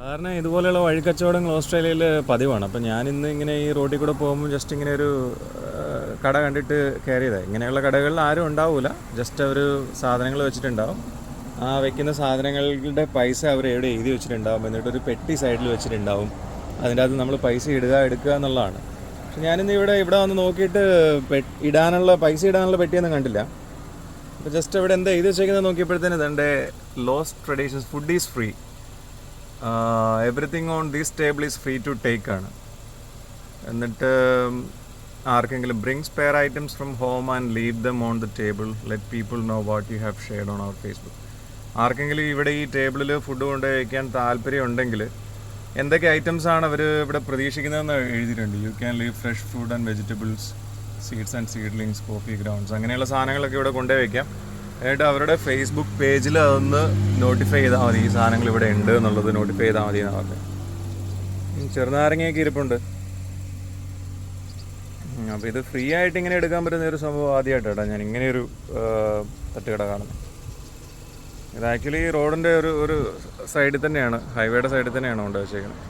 സാധാരണ ഇതുപോലെയുള്ള വഴിക്കച്ചവടങ്ങൾ ഓസ്ട്രേലിയയിൽ പതിവാണ്. അപ്പം ഞാനിന്ന് ഇങ്ങനെ ഈ റോഡിൽ കൂടെ പോകുമ്പോൾ ജസ്റ്റ് ഇങ്ങനെ ഒരു കട കണ്ടിട്ട് കയറിയതാണ്. ഇങ്ങനെയുള്ള കടകളിൽ ആരും ഉണ്ടാവില്ല, ജസ്റ്റ് അവർ സാധനങ്ങൾ വെച്ചിട്ടുണ്ടാവും. ആ വെക്കുന്ന സാധനങ്ങളുടെ പൈസ അവർ എവിടെ എഴുതി വെച്ചിട്ടുണ്ടാവും, എന്നിട്ടൊരു പെട്ടി സൈഡിൽ വെച്ചിട്ടുണ്ടാവും. അതിൻ്റെ അകത്ത് നമ്മൾ പൈസ എടുക്കുക എന്നുള്ളതാണ്. പക്ഷെ ഞാനിന്ന് ഇവിടെ വന്ന് നോക്കിയിട്ട് പൈസ ഇടാനുള്ള പെട്ടിയൊന്നും കണ്ടില്ല. അപ്പോൾ ജസ്റ്റ് അവിടെ എന്താ എഴുതി വെച്ചേക്കുന്നത് നോക്കിയപ്പോഴത്തേന് ഇതെൻ്റെ lost traditions, food is free, everything on these table is free to take ആണ്. എന്നിട്ട് ആർക്കെങ്കിലും bring spare items from home and leave them on the table, let people know what you have shared on our Facebook. ആർക്കെങ്കിലും ഇവിടെ ഈ ടേബിളിൽ food കൊണ്ടുപോയി വയ്ക്കാൻ താല്പര്യം ഉണ്ടെങ്കിൽ എന്തൊക്കെ ഐറ്റംസാണ് അവർ ഇവിടെ പ്രതീക്ഷിക്കുന്നതെന്ന് എഴുതിയിട്ടുണ്ട്. You can leave fresh food and vegetables, seeds and seedlings, coffee grounds, അങ്ങനെയുള്ള സാധനങ്ങളൊക്കെ ഇവിടെ കൊണ്ടുപോയി വയ്ക്കാം. എന്നിട്ട് അവരുടെ ഫേസ്ബുക്ക് പേജിൽ അതൊന്ന് നോട്ടിഫൈ ചെയ്താൽ മതി, ഈ സാധനങ്ങൾ ഇവിടെ ഉണ്ട് എന്നുള്ളത് നോട്ടിഫൈ ചെയ്താൽ മതി എന്നാണ് പറഞ്ഞത്. ചെറുനാരങ്ങയൊക്കെ ഇരിപ്പുണ്ട്. അപ്പോൾ ഇത് ഫ്രീ ആയിട്ട് ഇങ്ങനെ എടുക്കാൻ പറ്റുന്ന ഒരു സംഭവം ആദ്യമായിട്ടാണ് ഞാൻ ഇങ്ങനെയൊരു തട്ടുകട കാണുന്നത്. ഇത് ആക്ച്വലി റോഡിൻ്റെ ഒരു സൈഡിൽ തന്നെയാണ്, ഹൈവേയുടെ സൈഡിൽ തന്നെയാണ് കൊണ്ട് വെച്ചേക്കുന്നത്.